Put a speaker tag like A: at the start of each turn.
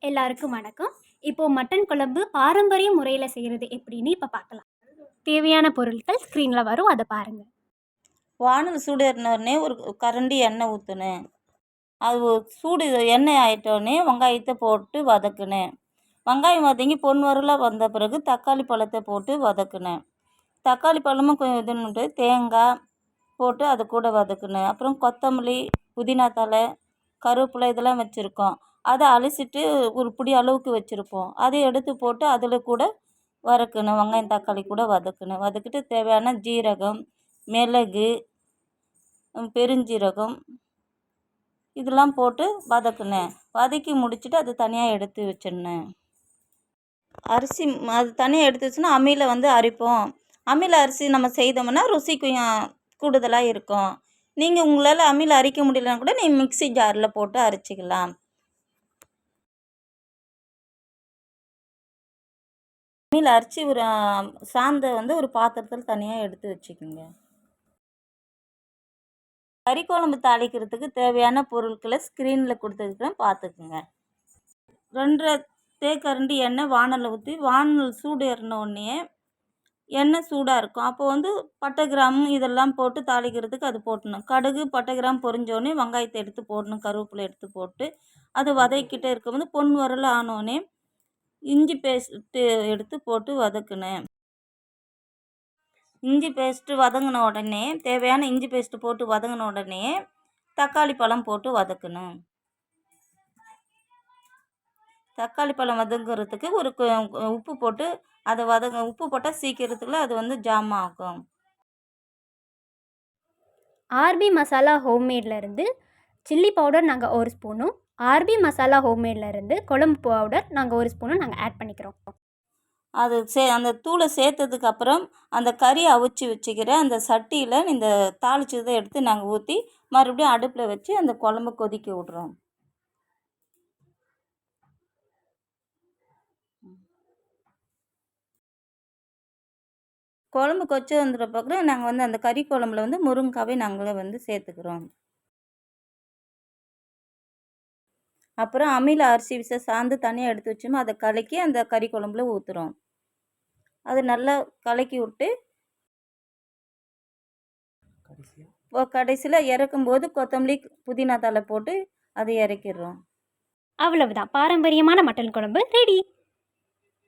A: எல்லாருக்கும் வணக்கம். இப்போது மட்டன் குழம்பு பாரம்பரிய முறையில் செய்கிறது எப்படின்னு இப்போ பார்க்கலாம். தேவையான பொருட்கள் ஸ்க்ரீனில் வரும், அதை பாருங்கள்.
B: வானல் சூடு ஏறினோடனே ஒரு கரண்டி எண்ணெய் ஊற்றினேன். அது சூடு எண்ணெய் ஆகிட்டோடனே வெங்காயத்தை போட்டு வதக்குனேன். வெங்காயம் வதங்கி பொன்வரலாக வந்த பிறகு தக்காளி பழத்தை போட்டு வதக்குனேன். தக்காளி பழமும் கொஞ்சம் இதுன்னுட்டு தேங்காய் போட்டு அது கூட வதக்குனேன். அப்புறம் கொத்தமல்லி, புதினா தழை, கருவேப்பிலை இதெல்லாம் வச்சுருக்கோம். அதை அலசிட்டு ஒரு பிடி அளவுக்கு வச்சுருப்போம். அதை எடுத்து போட்டு அதில் கூட வதக்கணும். வெங்காயம் தக்காளி கூட வதக்கணும். வதக்கிட்டு தேவையான ஜீரகம், மிளகு, பெருஞ்சீரகம் இதெல்லாம் போட்டு வதக்குனேன். வதக்கி முடிச்சுட்டு அது தனியாக எடுத்து வச்சிடணும். அரிசி அது தனியாக எடுத்து வச்சுன்னா அம்மியில் வந்து அரைப்போம். அம்மியில் அரிசி நம்ம செய்தோம்னா ருசி கொஞ்சம் கூடுதலாக இருக்கும். நீங்கள் உங்களால் அம்மியில் அரைக்க முடியலன்னா கூட நீங்கள் மிக்ஸி ஜாரில் போட்டு அரைச்சிக்கலாம். அம்மியில் அரைச்சி ஒரு சாந்தை வந்து ஒரு பாத்திரத்தில் தனியாக எடுத்து வச்சுக்கோங்க. கறி குழம்பு தாளிக்கிறதுக்கு தேவையான பொருட்களை ஸ்க்ரீனில் கொடுத்துருக்குறேன், பார்த்துக்குங்க. 2 தேக்கரண்டி எண்ணெய் வானலில் ஊற்றி, வானல் சூடு ஏறினோடனே எண்ணெய் சூடாக இருக்கும். அப்போ வந்து பட்டை கிராம்பு இதெல்லாம் போட்டு தாளிக்கிறதுக்கு அது போட்டணும். கடுகு பட்டை கிராம்பு பொரிஞ்சோடனே வெங்காயத்தை எடுத்து போடணும். கருவேப்பிலை எடுத்து போட்டு அது வதக்கிட்டே இருக்கும்போது பொன் வரல ஆனோடனே இஞ்சி பேஸ்ட்டு எடுத்து போட்டு வதக்குனேன். இஞ்சி பேஸ்ட்டு வதங்கின உடனே தேவையான இஞ்சி பேஸ்ட்டு போட்டு வதங்கின உடனே தக்காளி பழம் போட்டு வதக்கணும். தக்காளி பழம் வதங்குறதுக்கு ஒரு உப்பு போட்டு அதை உப்பு போட்டால் சீக்கிரத்துக்குள்ள அது வந்து ஜாம் ஆகும்.
A: ஆர்பி மசாலா ஹோம்மேட்லேருந்து சில்லி பவுடர் நாங்கள் 1 ஸ்பூனும், ஆர்பி மசாலா ஹோம்மேட்லேருந்து குழம்பு பவுடர் நாங்கள் 1 ஸ்பூனும் நாங்கள் ஆட் பண்ணிக்கிறோம்.
B: அது அந்த தூளை சேர்த்ததுக்கப்புறம் அந்த கறி அவிச்சி வச்சுக்கிற அந்த சட்டியில் இந்த தாளிச்சதை எடுத்து நாங்கள் ஊற்றி மறுபடியும் அடுப்பில் வச்சு அந்த குழம்பு கொதிக்க விட்றோம். குழம்பு கொச்சி வந்துடுற பக்கம் நாங்கள் வந்து அந்த கறி குழம்புல வந்து முருங்கைக்காவே நாங்களே வந்து சேர்த்துக்கிறோம். அப்புறம் அம்மியில் அரிசி விச சாந்து தனியாக எடுத்து வச்சோமோ அதை கலக்கி அந்த கறி குழம்புல ஊற்றுறோம். அது நல்லா கலக்கி விட்டு கடைசியில் இறக்கும்போது கொத்தமல்லி புதினா தழை போட்டு அதை இறக்கிடுறோம்.
A: அவ்வளவுதான், பாரம்பரியமான மட்டன் குழம்பு ரெடி.